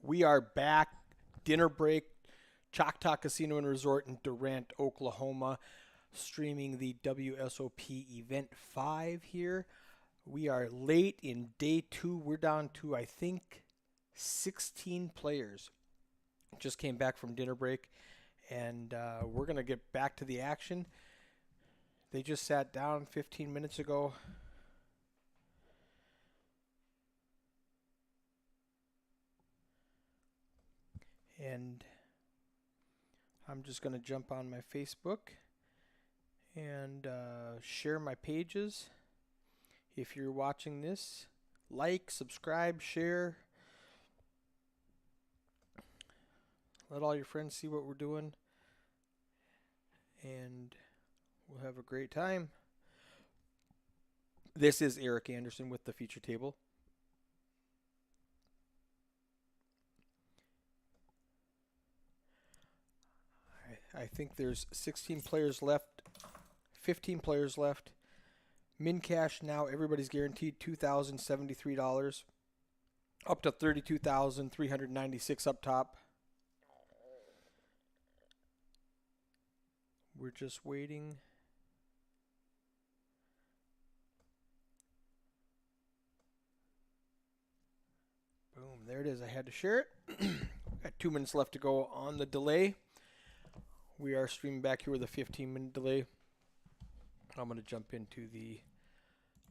We are back. Dinner break. Choctaw Casino and Resort in Durant, Oklahoma. Streaming the WSOP Event 5 here. We are late in day 2. We're down to, I think, 16 players. Just came back from dinner break, and we're going to get back to the action. They just sat down 15 minutes ago. And I'm just going to jump on my Facebook and share my pages. If you're watching this, like, subscribe, share. Let all your friends see what we're doing. And we'll have a great time. This is Eric Anderson with the feature table. I think there's 16 players left, 15 players left. Min cash now, everybody's guaranteed $2,073, up to $32,396 up top. We're just waiting. Boom, there it is. I had to share it. Got 2 minutes left to go on the delay. We are streaming back here with a 15-minute delay. I'm going to jump into the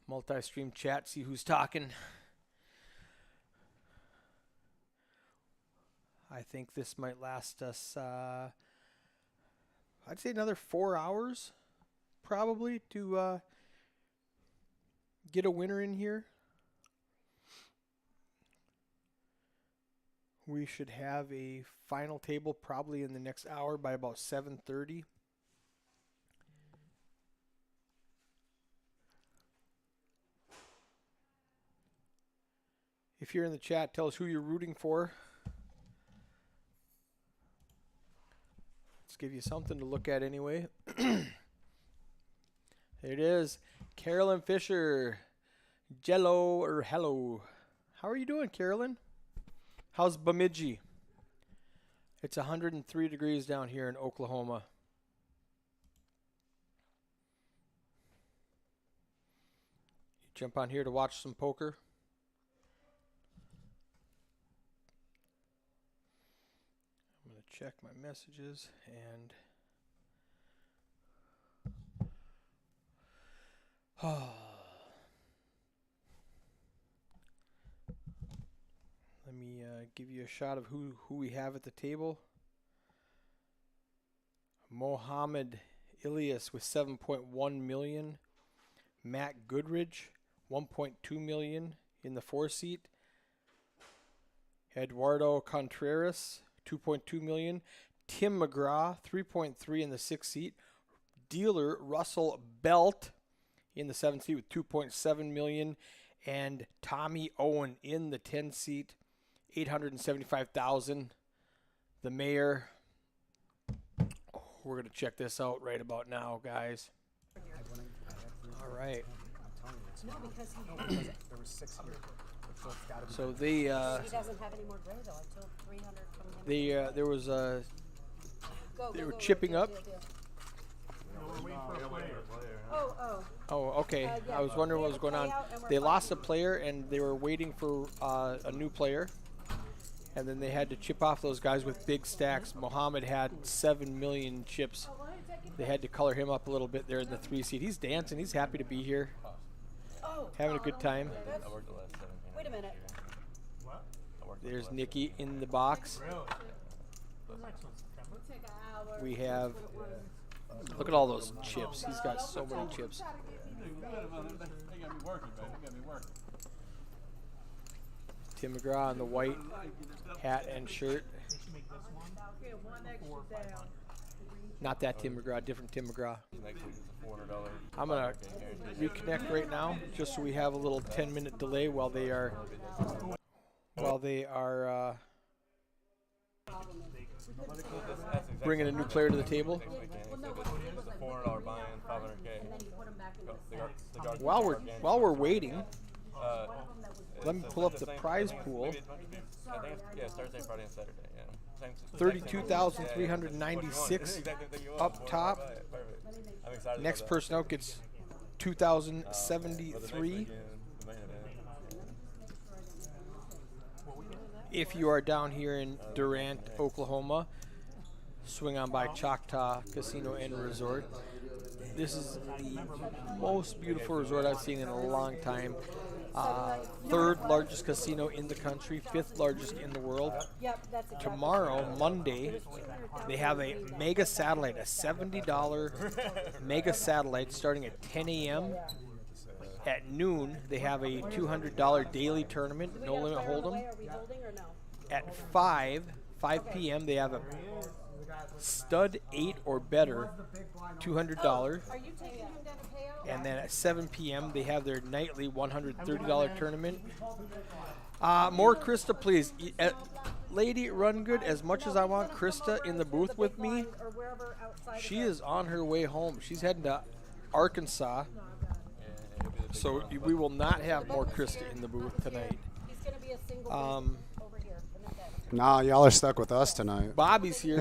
multi-stream chat, see who's talking. I think this might last us, I'd say another 4 hours, probably, to get a winner in here. We should have a final table probably in the next hour by about 7:30. If you're in the chat, tell us who you're rooting for. Let's give you something to look at anyway. There it is. Carolyn Fisher. Jello or hello. How are you doing, Carolyn? How's Bemidji? It's 103 degrees down here in Oklahoma. You jump on here to watch some poker. I'm going to check my messages and let me give you a shot of who we have at the table. Mohammed Ilias with 7.1 million. Matt Goodridge, 1.2 million in the 4 seat. Eduardo Contreras, 2.2 million. Tim McGraw, 3.3 in the 6 seat. Dealer Russell Belt in the 7 seat with 2.7 million. And Tommy Owen in the 10 seat. 875,000. The mayor. We're going to check this out right about now, guys. All right. No, because there was 6 here. So they he doesn't have any more gray though until 300 from him. there was they were chipping up. Oh, okay. Yeah. I was wondering what was going on. They lost a player and they were waiting for a new player. And then they had to chip off those guys with big stacks. Mohammed had 7 million chips. They had to color him up a little bit there in the 3 seat. He's dancing. He's happy to be here. Having a good time. Wait a minute. There's Nikki in the box. We have, look at all those chips. He's got so many chips. Tim McGraw in the white hat and shirt. Not that Tim McGraw, different Tim McGraw. I'm going to reconnect right now just so we have a little 10-minute delay while they are bringing a new player to the table. While we're waiting, Let me pull up the prize pool. I think it's Thursday, Friday, and Saturday. Yeah. 32,396 up top. Next person out gets 2,073. If you are down here in Durant, Oklahoma, swing on by Choctaw Casino and Resort. This is the most beautiful resort I've seen in a long time. Third largest casino in the country, fifth largest in the world. Tomorrow, Monday, they have a mega satellite, a $70 mega satellite starting at 10 a.m. At noon, they have a $200 daily tournament, no limit hold'em. At 5 p.m., they have a stud 8 or better, $200. And then at 7 p.m., they have their nightly $130 tournament. More Krista, please. Lady Run Good, as much as I want Krista in the booth with me, she is on her way home. She's heading to Arkansas. So we will not have more Krista in the booth tonight. Nah, y'all are stuck with us tonight. Bobby's here.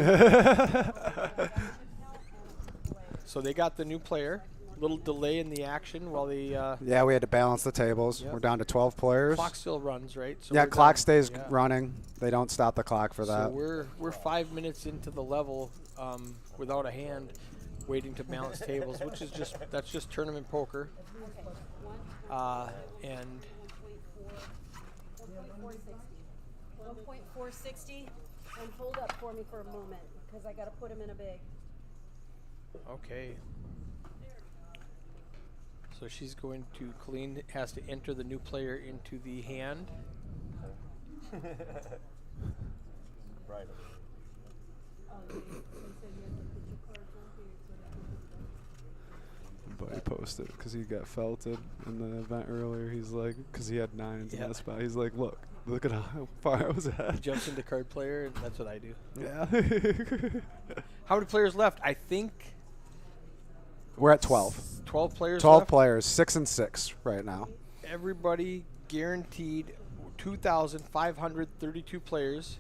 So they got the new player. Little delay in the action while they yeah, we had to balance the tables. Yep. We're down to 12 players. Clock still runs, right? So yeah, clock down, stays running. They don't stop the clock for that. So we're 5 minutes into the level without a hand, waiting to balance tables, which is just tournament poker. And 1.460, and hold up for me for a moment because I got to put him in a big. Okay. So she's going to clean, has to enter the new player into the hand. Right. But he posted because he got felted in the event earlier. He's like, because he had 9s in that spot. He's like, look at how far I was at. He jumps into card player, and that's what I do. Yeah. How many players left? I think We're at 12. 12 players 12 left. players, 6 and 6 right now. Everybody guaranteed 2,532 players.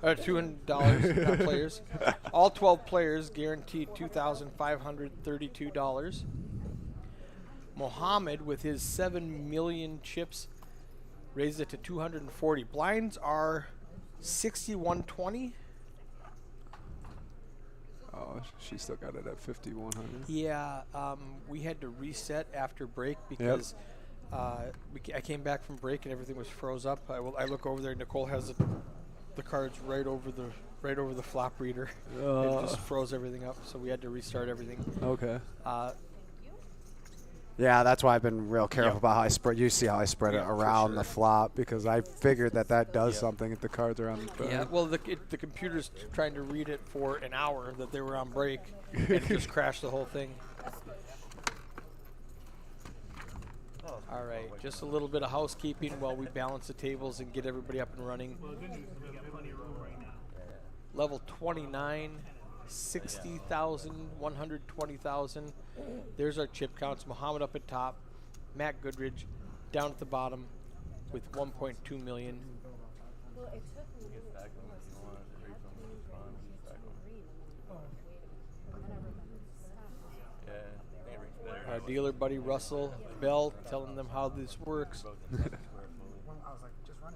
$200 not players. All 12 players guaranteed $2,532. Mohammed, with his 7 million chips, raised it to 240. Blinds are 6120. Oh, she still got it at 5,100. Yeah, we had to reset after break because I came back from break and everything was froze up. I look over there. Nicole has the cards right over the flop reader. It just froze everything up, so we had to restart everything. Okay. Yeah, that's why I've been real careful about how I spread. You see how I spread it around the flop because I figured that does something if the cards are on the back. Yeah, well, the computer's trying to read it for an hour that they were on break, and it just crashed the whole thing. All right, just a little bit of housekeeping while we balance the tables and get everybody up and running. Level 29, 60,000, 120,000. There's our chip counts. Muhammad up at top, Matt Goodridge down at the bottom with 1.2 million. Well, it took me Our dealer buddy Russell Bell telling them how this works.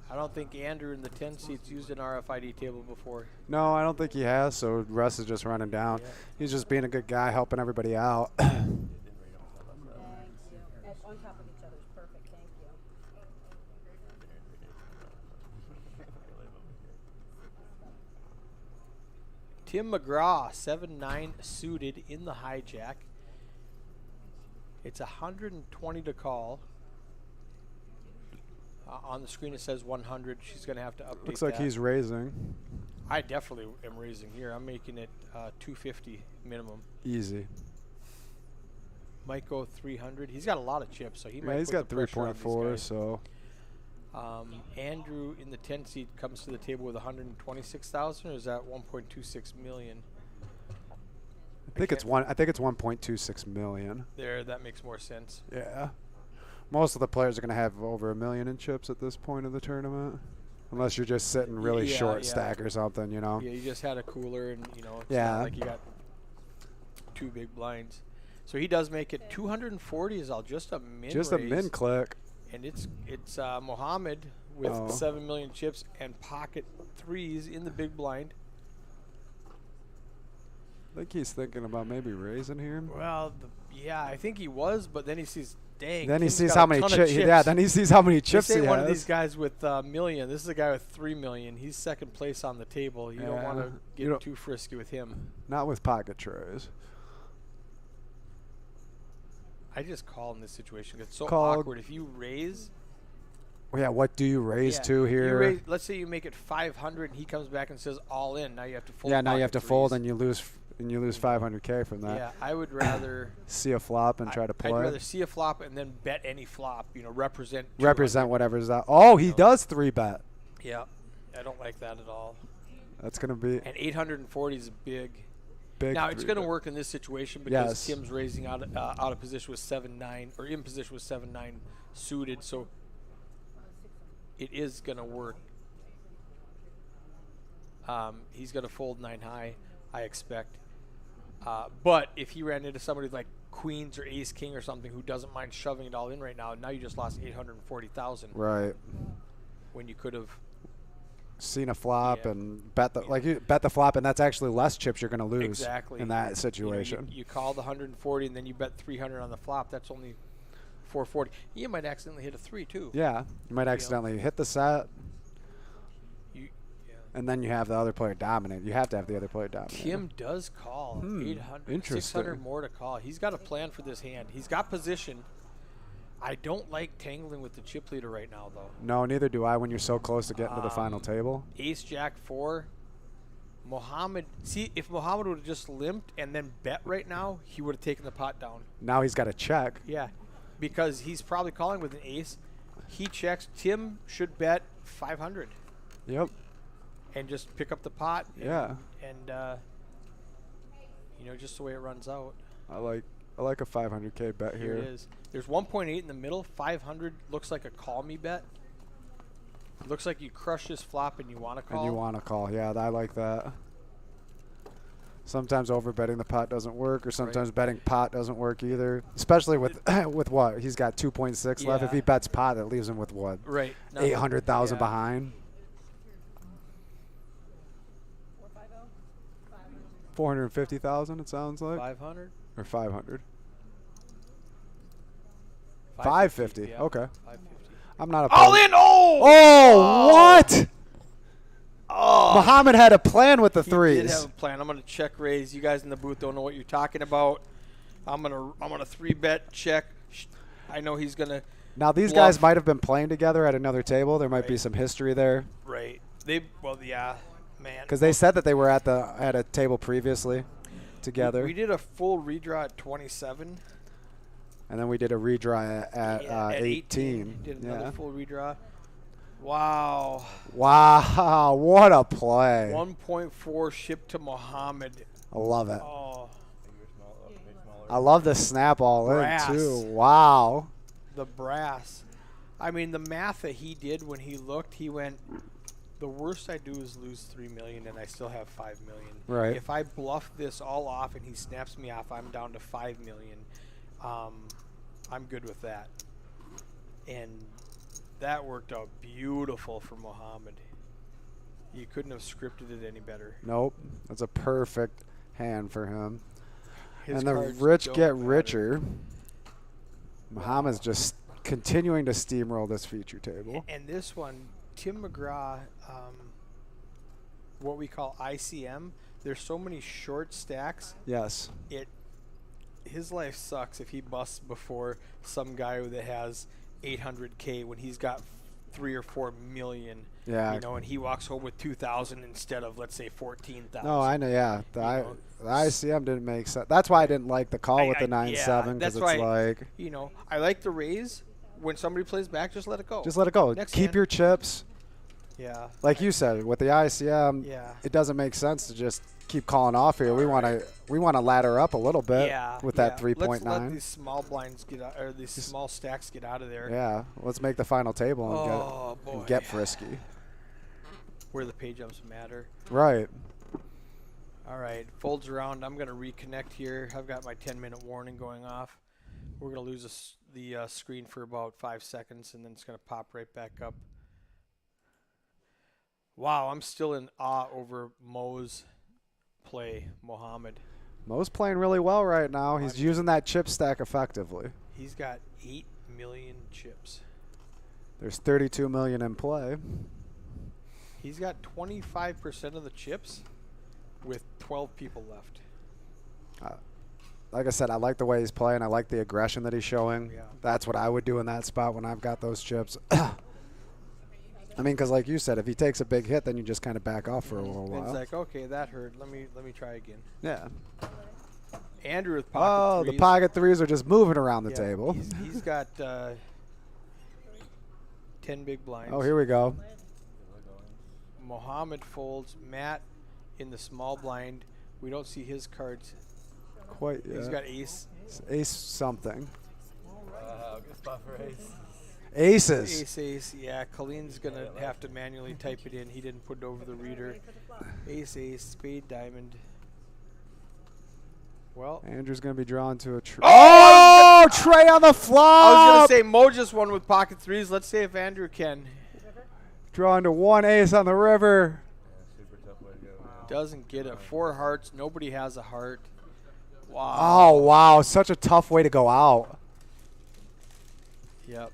I don't think Andrew in the 10 seats used an RFID table before. No, I don't think he has, so Russ is just running down. Yeah. He's just being a good guy, helping everybody out. Thank you. On top of each other is perfect. Thank you. Tim McGraw, 7-9 suited in the hijack. It's 120 to call. On the screen it says 100. She's going to have to update Looks like that. he's raising. I definitely am raising here. I'm making it 250 minimum. Easy. Might go 300. He's got a lot of chips, so he might. Yeah, he's put got the pressure on these 3.4, guys. so. Andrew in the 10 seat comes to the table with 126,000, or is that 1.26 million? I think it's 1.26 million. There, that makes more sense. Yeah. Most of the players are going to have over $1 million in chips at this point of the tournament, unless you're just sitting really Yeah, short yeah. stack or something, you know. Yeah, you just had a cooler, and it's Yeah. not like you got 2 big blinds. So he does make it 240 is all just a min. Just a raise. min click. And it's Mohammed with Oh. 7 million chips and pocket threes in the big blind. I think he's thinking about maybe raising here. Well, yeah, I think he was, but then he sees, dang. Then he Tim's sees got how a many ton of chips. Yeah, then he sees how many They chips say he one has. of these guys with a million. This is a guy with 3 million. He's second place on the table. You don't want Yeah. to You get don't- too frisky with him. Not with pocket trays. I just call in this situation. It's so Call. awkward. If you raise, Well, yeah, what do you raise yeah, to you here? raise, let's say you make it 500, and he comes back and says all in. Now you have to fold. Yeah, now you have to pocket fold, threes. and you lose 500K from that. Yeah, I would rather See a flop and try to play. I'd rather see a flop and then bet any flop. Represent. Represent 200. whatever's that. Oh, he No. does 3-bet. Yeah, I don't like that at all. That's gonna be And 840 is big. big. Now it's going to 3-bet. work in this situation because Yes. Tim's raising out of position with 7-9 or in position with 7-9 suited, so it is going to work. He's going to fold 9 high, I expect. But if he ran into somebody like Queens or Ace King or something who doesn't mind shoving it all in right now you just lost 840,000 Right. when you could have. Seen a flop Yeah. and bet the you bet the flop, and that's actually less chips you're gonna lose. Exactly. In that situation. You call the 140 and then you bet 300 on the flop. That's only 440. You might accidentally hit a 3 too. Yeah, you might accidentally hit the set, Yeah. and then you have the other player dominate. You have to have the other player dominate. Tim does call 800, interesting. 600 more to call. He's got a plan for this hand. He's got position. I don't like tangling with the chip leader right now, though. No, neither do I. When you're so close to getting to the final table. Ace Jack 4. Mohammed. See, if Mohammed would have just limped and then bet right now, he would have taken the pot down. Now he's got to check. Yeah, because he's probably calling with an ace. He checks. Tim should bet 500 Yep. and just pick up the pot. Yeah. And just the way it runs out. I like a 500K bet Here here. it is. There's 1.8 in the middle. 500 looks like a call me bet. Looks like you crush this flop and you want to call. And you want to call. Yeah, I like that. Sometimes overbetting the pot doesn't work, or sometimes betting pot doesn't work either. Especially with with what? He's got 2.6 left. If Yeah. he bets pot, that leaves him with what? Right. 800,000 Yeah. behind. 450,000 it sounds like. 500? Or 500. 550. Yeah, Okay. 550. I'm not a All in! Oh! Oh, what? Oh! Muhammad had a plan with the He threes. did have a plan. I'm gonna check raise. You guys in the booth don't know what you're talking about. I'm gonna 3-bet check. I know he's gonna. Now these bluff. guys might have been playing together at another table. There might be Right. some history there Right. Yeah, man. because they said that they were at a table previously together, We did a full redraw at 27. and then we did a redraw at, At 18. Did another Yeah. full redraw. Wow. Wow, what a play! 1.4 shipped to Mohammed. I love it. Oh, Bigger, smaller. I love the snap all Brass. in too. Wow. the brass. I mean, the math that he did when he looked, he went, the worst I do is lose 3 million and I still have 5 million. Right. If I bluff this all off and he snaps me off, I'm down to 5 million. I'm good with that. And that worked out beautiful for Mohammed. You couldn't have scripted it any better. Nope, that's a perfect hand for him. His And the cards rich don't get matter. richer. Muhammad's just continuing to steamroll this feature table. And this one, Tim McGraw, what we call ICM, there's so many short stacks. Yes. His life sucks if he busts before some guy that has 800K when he's got 3 or 4 million. Yeah. And he walks home with 2,000 instead of, let's say, 14,000. No, I know. Yeah, the know, ICM didn't make sense. That's why I didn't like the call with the 9-7 that's because it's why, like I like the raise. When somebody plays back, just let it go. just let it go. Next Keep hand. your chips. Yeah. Like you said, with the ICM, Yeah. it doesn't make sense to just keep calling off here. We want to ladder up a little bit Yeah, with yeah. that 3.9. Let's let these small blinds get out, or these small stacks get out of there. Yeah, let's make the final table and boy. get frisky. Where the pay jumps matter. Right. All right, folds around. I'm going to reconnect here. I've got my 10-minute warning going off. We're going to lose the screen for about 5 seconds, and then it's going to pop right back up. Wow, I'm still in awe over Mo's play, Mohammed. Mo's playing really well right now. He's using that chip stack effectively. He's got 8 million chips. There's 32 million in play. He's got 25% of the chips with 12 people left. Like I said, I like the way he's playing. I like the aggression that he's showing. Yeah. That's what I would do in that spot when I've got those chips. I mean, because like you said, if he takes a big hit, then you just kind of back off for a little while. It's like, okay, that hurt. Let me try again. Yeah. Andrew with pocket threes. The pocket threes are just moving around the Yeah, table. He's got 10 big blinds. Oh, here we go. Mohammed folds. Matt in the small blind. We don't see his cards. Quite yet. He's got ace. It's ace something. Good spot for ace. Aces. Ace. Yeah, Colleen's going to have to manually type it in. He didn't put it over the reader. Ace, spade, diamond. Well. Andrew's going to be drawn to a Trey. Oh, Trey on the flop. I was going to say Mo just won with pocket threes. Let's see if Andrew can. Drawn to one ace on the river. Yeah, super tough way to go. Doesn't get it. 4 hearts. Nobody has a heart. Wow. Oh, wow. Such a tough way to go out. Yep.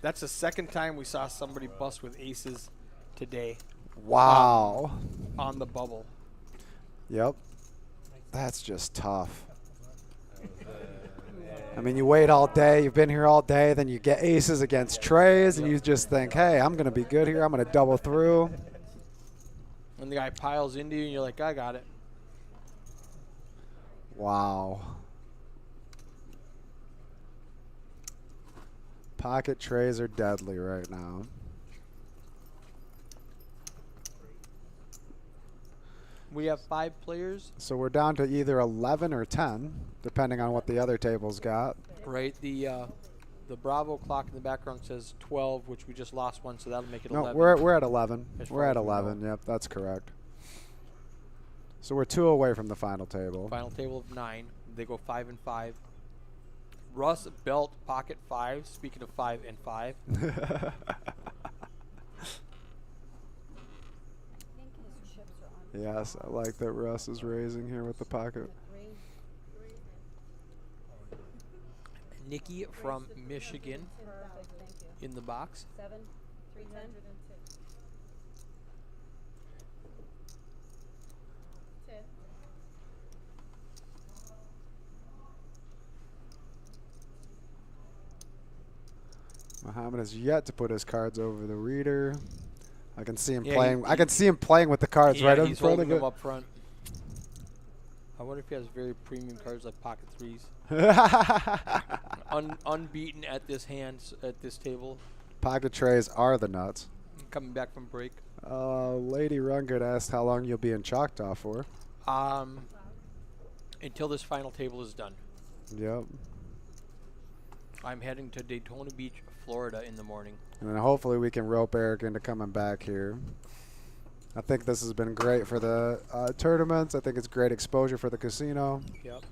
That's the second time we saw somebody bust with aces today. Wow. On the bubble. Yep. That's just tough. I mean, you wait all day. You've been here all day. Then you get aces against Treys, and you just think, hey, I'm going to be good here. I'm going to double through. And the guy piles into you, and you're like, I got it. Wow. Pocket trays are deadly right now. We have 5 players. So we're down to either 11 or 10, depending on what the other table's got. Right. The Bravo clock in the background says 12, which we just lost one, so that'll make it No, 11. we're at 11. As We're far at as we know. 11. Yep, that's correct. So we're 2 away from the final table. Final table of 9. They go 5 and 5. Russ Belt pocket 5. Speaking of 5 and 5. I think his chips are on. Yes, I like that Russ is raising here with the pocket. Nikki from Michigan Perfect, thank you. in the box. 7, 310. Muhammad has yet to put his cards over the reader. I can see him Yeah, playing. I can see him playing with the cards Yeah, right in he's front holding of them it. up front. I wonder if he has very premium cards like pocket 3s. Unbeaten at this table. Pocket trays are the nuts. Coming back from break. Lady Rungard asked how long you'll be in Choctaw for. Until this final table is done. Yep. I'm heading to Daytona Beach, Florida in the morning. And then hopefully we can rope Eric into coming back here. I think this has been great for the tournaments. I think it's great exposure for the casino. Yep.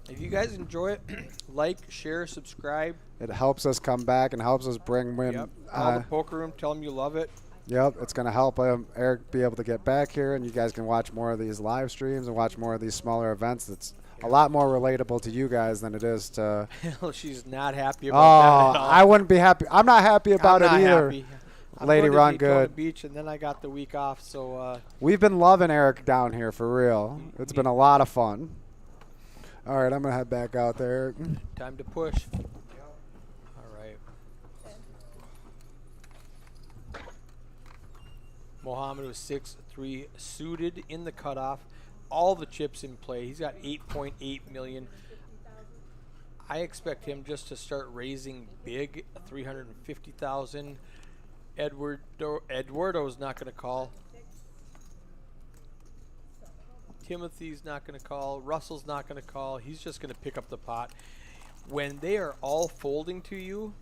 If you guys enjoy it, like, share, subscribe. It helps us come back and helps us bring in. Yep. Call the poker room. Tell them you love it. Yep, it's going to help Eric be able to get back here, and you guys can watch more of these live streams and watch more of these smaller events. That's a lot more relatable to you guys than it is to. She's not happy about that at all. I wouldn't be happy. I'm not happy about I'm not it either. happy. I'm Lady going to Ron Daytona Good. Beach, and then I got the week off, so We've been loving Eric down here for real. It's been a lot of fun. All right, I'm going to head back out there. time to push. All right. Mohammed was 6-3 suited in the cutoff. All the chips in play. He's got 8.8 million. I expect him just to start raising big, 350,000. Eduardo's not going to call. Timothy's not going to call. Russell's not going to call. He's just going to pick up the pot. When they are all folding to you,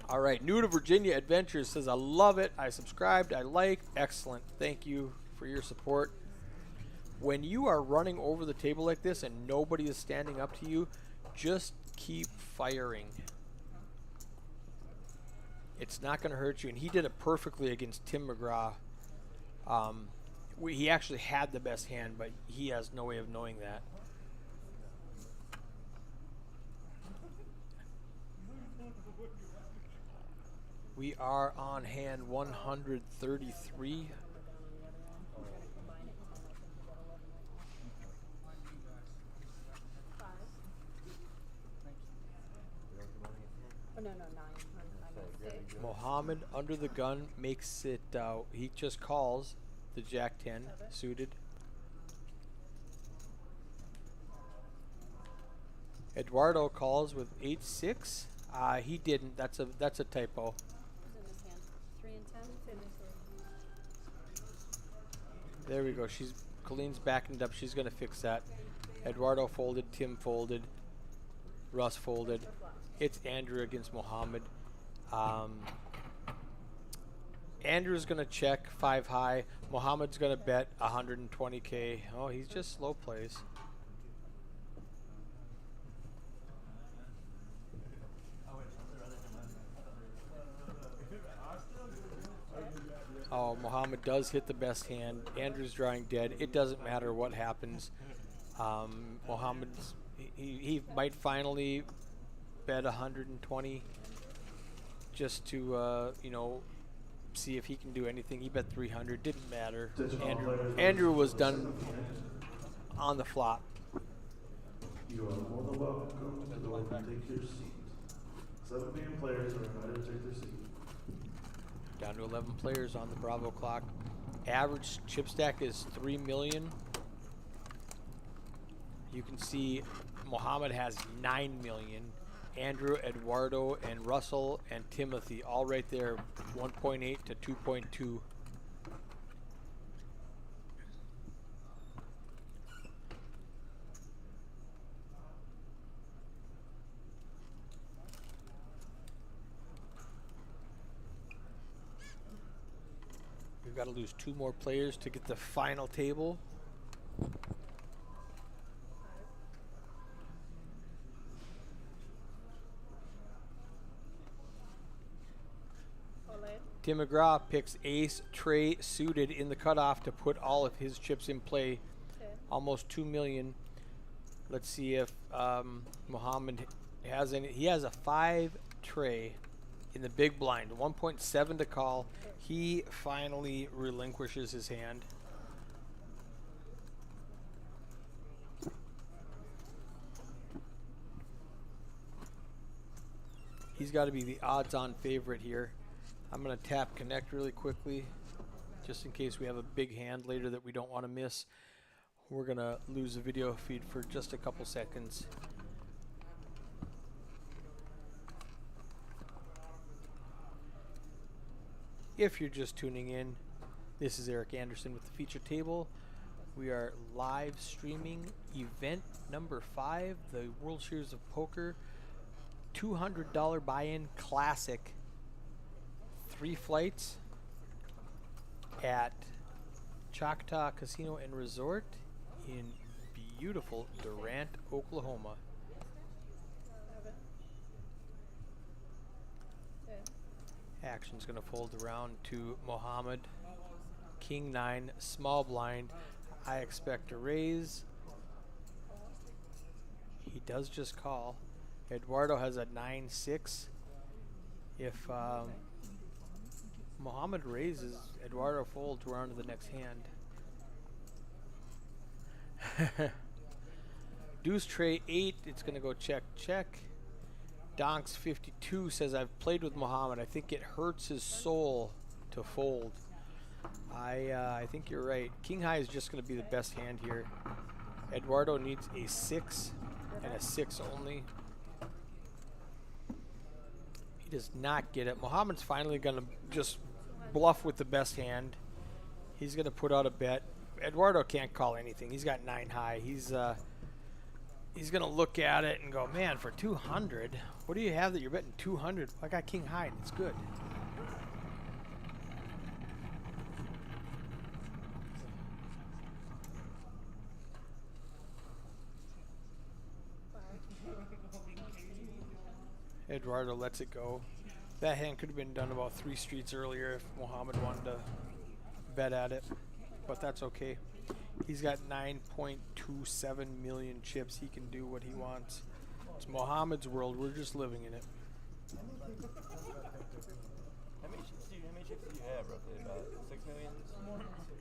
all right, New to Virginia Adventures says, I love it. I subscribed. I like. Excellent. Thank you for your support. When you are running over the table like this and nobody is standing up to you, just keep firing. It's not going to hurt you. And he did it perfectly against Tim McGraw. He actually had the best hand, but he has no way of knowing that. We are on hand 133. Oh, no, 9. Mohammed under the gun makes it, he just calls the Jack 10 suited. Eduardo calls with 8-6. He didn't. That's a typo. Who's in his hand? 3 and 10? There we go. Colleen's backing it up. She's going to fix that. Eduardo folded. Tim folded. Russ folded. It's Andrew against Mohammed. Andrew's going to check 5 high. Mohammed's going to bet 120K. Oh, he's just slow plays. Oh, Mohammed does hit the best hand. Andrew's drawing dead. It doesn't matter what happens. Mohammed's he might finally bet 120 just to see if he can do anything. He bet 300. Didn't matter. Andrew was done on the flop. You are more than welcome to go and take your seat. 17 players are invited to take their seat. Down to 11 players on the Bravo clock. Average chip stack is 3 million. You can see Mohammed has 9 million. Andrew, Eduardo, and Russell, and Timothy all right there, 1.8 to 2.2. We've got to lose 2 more players to get the final table. Tim McGraw picks ace tray suited in the cutoff to put all of his chips in play. Okay. Almost 2 million. Let's see if Mohammed has any. He has a 5 tray in the big blind, 1.7 to call. He finally relinquishes his hand. He's got to be the odds-on favorite here. I'm going to tap connect really quickly, just in case we have a big hand later that we don't want to miss. We're going to lose the video feed for just a couple seconds. If you're just tuning in, this is Eric Anderson with the feature table. We are live streaming event number 5, the World Series of Poker $200 buy-in classic. 3 flights at Choctaw Casino and Resort in beautiful Durant, Oklahoma. Action's going to fold around to Mohammed. King 9, small blind. I expect a raise. He does just call. Eduardo has a 9-6. If Mohammed raises, Eduardo folds, we're on to the next hand. Deuce tray 8, it's going to go check, check. Donks 52 says, I've played with Mohammed. I think it hurts his soul to fold. I think you're right. King high is just going to be the best hand here. Eduardo needs a 6 and a 6 only. He does not get it. Mohammed's finally going to just bluff with the best hand. He's going to put out a bet. Eduardo can't call anything. He's got 9 high. He's gonna look at it and go, man, for 200, what do you have that you're betting 200? I got king high and it's good. Eduardo lets it go. That hand could have been done about 3 streets earlier if Muhammad wanted to bet at it, but that's okay. He's got 9.27 million chips. He can do what he wants. It's Muhammad's world. We're just living in it. How many chips do you have roughly?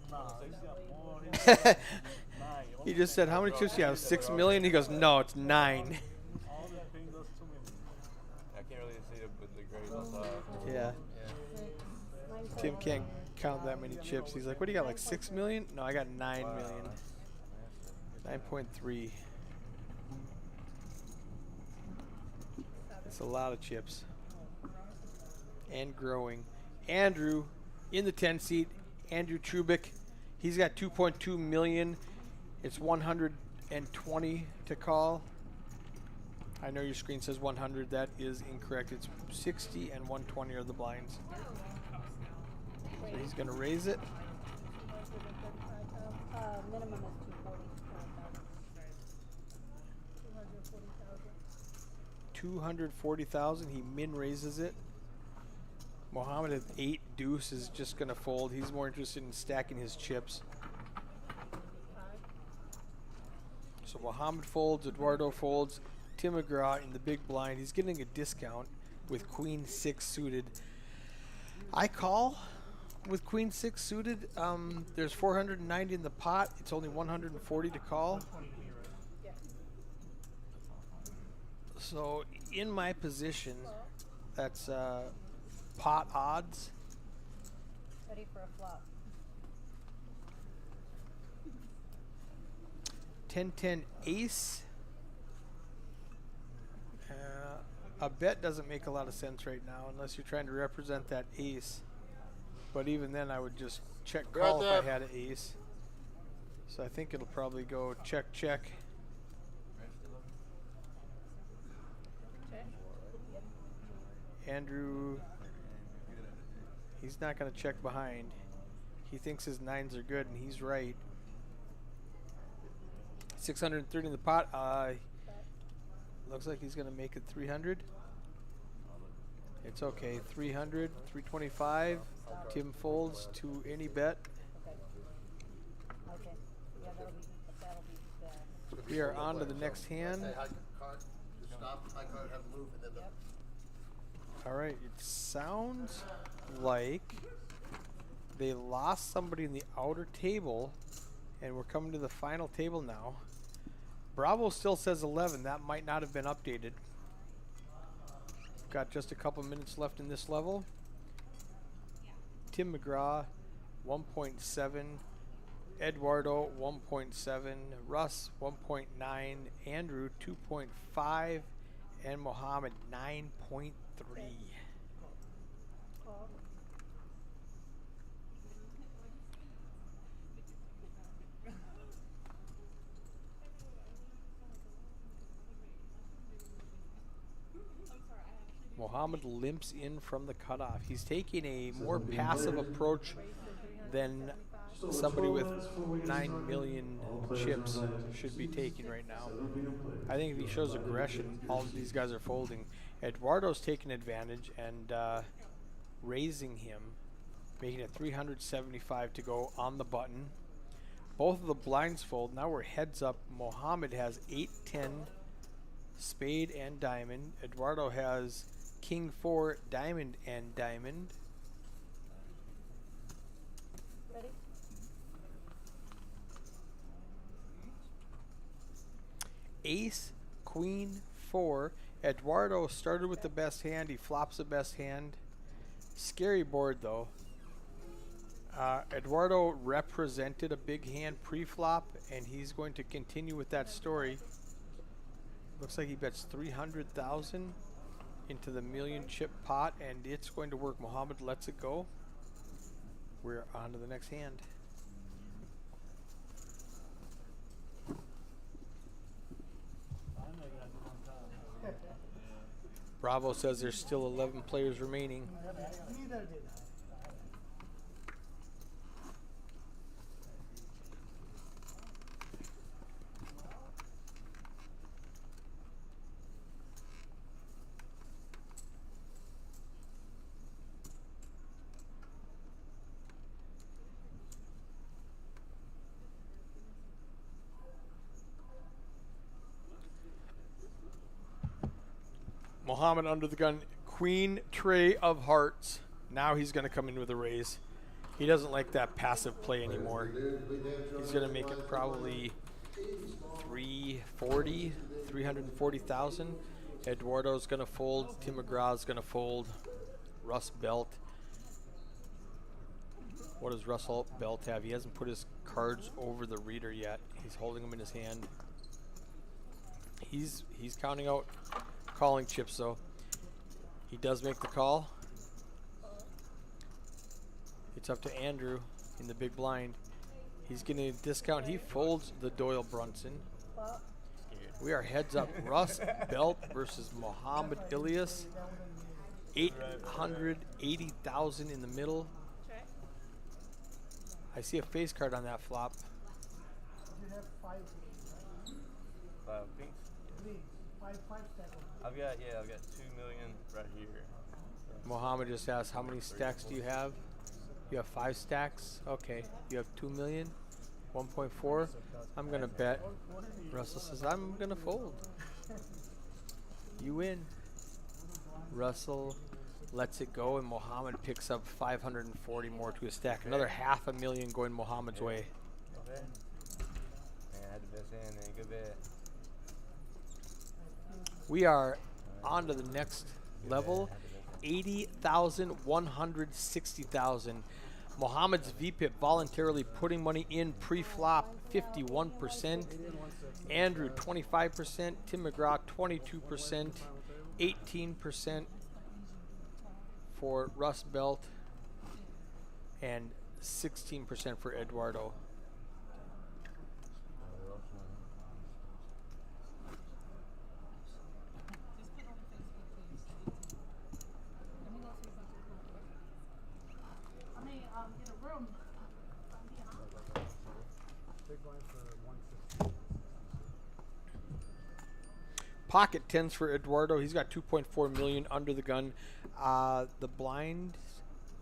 About 6 million? He just said, how many chips do you have? 6 million? He goes, no, it's 9. I can't really see it with the grades on top. Yeah. Tim can't count that many chips. He's like, what do you got, like 6 million? No, I got 9 million. 9.3. It's a lot of chips. And growing. Andrew in the 10 seat. Andrew Trubik. He's got 2.2 million. It's 120 to call. I know your screen says 100. That is incorrect. It's 60 and 120 are the blinds. So he's going to raise it. Minimum is 240,000. He min raises it. Mohammed at 8 deuce is just going to fold. He's more interested in stacking his chips. So Mohammed folds, Eduardo folds, Tim McGraw in the big blind. He's getting a discount with queen 6 suited. I call with queen 6 suited. There's 490 in the pot. It's only 140 to call. So in my position, that's pot odds. ready for a flop. 10-10 ace. A bet doesn't make a lot of sense right now unless you're trying to represent that ace. But even then, I would just check call if I had an ace. So I think it'll probably go check, check. Andrew, he's not going to check behind. He thinks his 9s are good, and he's right. 630 in the pot. Looks like he's going to make it 300. It's okay. 300, 325. Tim folds to any bet. Okay. Yeah, that'll be bad. We are on to the next hand. Stop, high card, have a move, and then Yep. All right. It sounds like they lost somebody in the outer table, and we're coming to the final table now. Bravo still says 11. That might not have been updated. Got just a couple minutes left in this level. Tim McGraw, 1.7. Eduardo, 1.7. Russ, 1.9. Andrew, 2.5. And Mohammed, 9.3. Mohammed limps in from the cutoff. He's taking a more passive approach than somebody with 9 million chips should be taking right now. I think if he shows aggression, all of these guys are folding. Eduardo's taking advantage and raising him, making it 375 to go on the button. Both of the blinds fold. Now we're heads up. Mohammed has 8-10, spade and diamond. Eduardo has King 4, diamond and diamond. Ready? Ace, Queen 4. Eduardo started with the best hand. He flops the best hand. Scary board though. Eduardo represented a big hand pre-flop, and he's going to continue with that story. Looks like he bets 300,000 into the million chip pot, and it's going to work. Mohammed lets it go. We're on to the next hand. Bravo says there's still 11 players remaining. Muhammad under the gun, queen tray of hearts. Now he's going to come in with a raise. He doesn't like that passive play anymore. He's going to make it probably 340,000. Eduardo's going to fold. Tim McGraw's going to fold. Russ Belt. What does Russell Belt have? He hasn't put his cards over the reader yet. He's holding them in his hand. He's counting out calling chips though. He does make the call. It's up to Andrew in the big blind. He's getting a discount. He folds the Doyle Brunson. We are heads up. Russ Belt versus Muhammad Ilyas. 880,000 in the middle. I see a face card on that flop. Pinks? I've got 2 million right here. Muhammad just asked, how many stacks do you have? You have 5 stacks? Okay. You have 2 million? 1.4? I'm going to bet. Russell says, I'm going to fold. You win. Russell lets it go, and Muhammad picks up 540 more to his stack. Another $500,000 going Muhammad's way. Man, I had the best hand, man. Good bet. We are on to the next level. 80,000, 160,000. Muhammad's VPIP voluntarily putting money in pre-flop, 51%. Andrew, 25%. Tim McGraw, 22%. 18% for Russ Belt. And 16% for Eduardo. Pocket tens for Eduardo. He's got 2.4 million under the gun. The blinds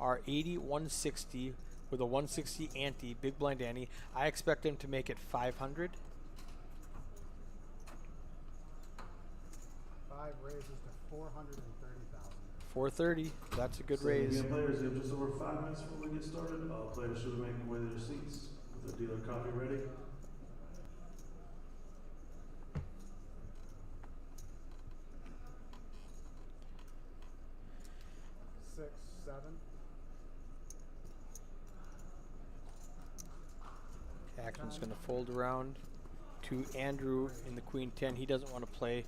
are 80, 160 with a 160 ante, big blind ante. I expect him to make it 500. 5 raises to 430,000. 430. That's a good So raise. again, players, we have just over 5 minutes before we get started. Players should be making way to their seats with their dealer copy ready. Action's going to fold around to Andrew in the queen 10. He doesn't want to play.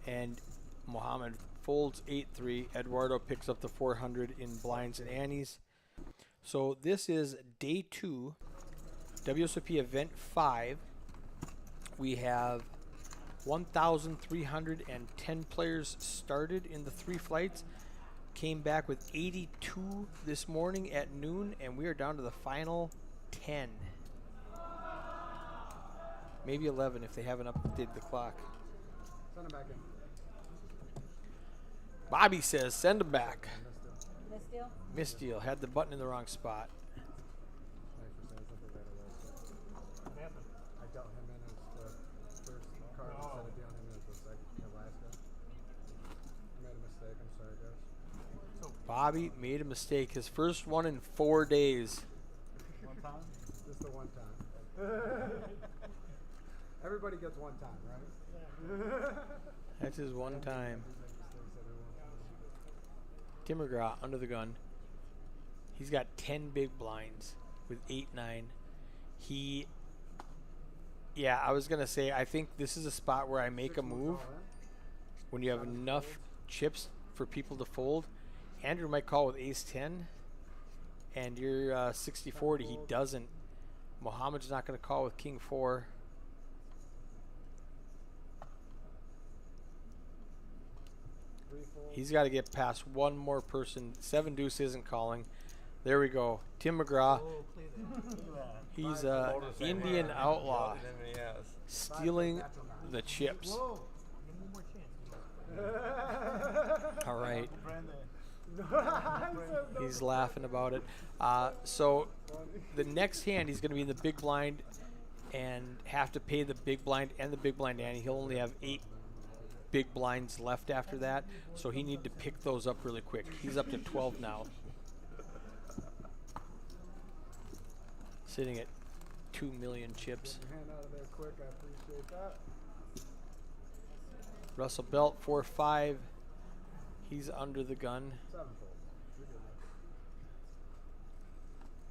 And Muhammad folds 8-3. Eduardo picks up the 400 in blinds and antes. So this is day 2, WSOP event 5. We have 1,310 players started in the 3 flights. Came back with 82 this morning at noon, and we are down to the final 10. Maybe 11 if they haven't updated the clock. Send him back in. Bobby says, send him back. Misdeal? Misdeal. Had the button in the wrong spot. Thanks for saying something right away. What happened? I dealt him in as the first card instead of dealing him in as the second, the last guy. I made a mistake. I'm sorry, guys. Bobby made a mistake. His first one in 4 days. One time? Just the one time. Everybody gets one time, right? That's his one time. Tim McGraw under the gun. He's got 10 big blinds with 8-9. Yeah, I was going to say, I think this is a spot where I make a move when you have enough chips for people to fold. Andrew might call with ace-10, and you're 60-40. He doesn't. Muhammad's not going to call with king-4. He's got to get past one more person. 7 deuce isn't calling. There we go. Tim McGraw. Oh, play that. Look at that. He's a Hold it the same Indian way. outlaw Hold it in when he has. stealing the chips. Whoa. Give him one more chance. All right. Brandon. He's laughing about it. So the next hand, he's going to be in the big blind and have to pay the big blind and the big blind ante. He'll only have 8 big blinds left after that, so he need to pick those up really quick. He's up to 12 now. Sitting at 2 million chips. Get your hand out of there quick. I appreciate that. Russell Belt 4-5. He's under the gun. 7-fold. You're good, man.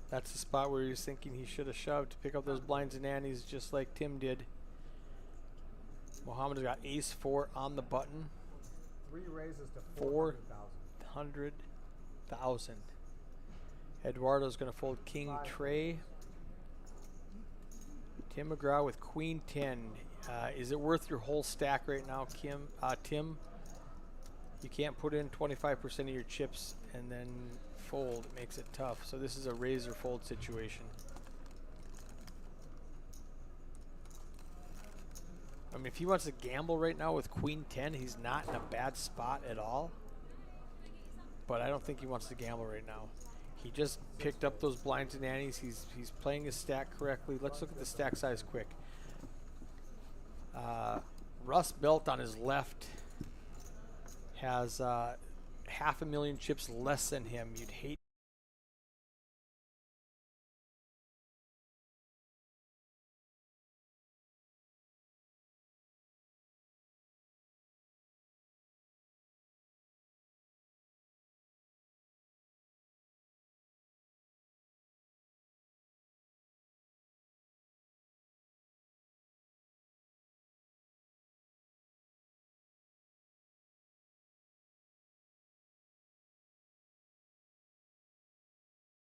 That's the spot where he's thinking he should have shoved to pick up those blinds and antes just like Tim did. Mohammed's got ace 4 on the button. 3 raises to 400,000. 400,000. Eduardo's going to fold king tray. Tim McGraw with queen 10. Is it worth your whole stack right now, Tim? You can't put in 25% of your chips and then fold. It makes it tough. So this is a raise or fold situation. I mean, if he wants to gamble right now with queen 10, he's not in a bad spot at all. But I don't think he wants to gamble right now. He just picked up those blinds and antes. He's playing his stack correctly. Let's look at the stack size quick. Russ Belt on his left has 500,000 chips less than him. You'd hate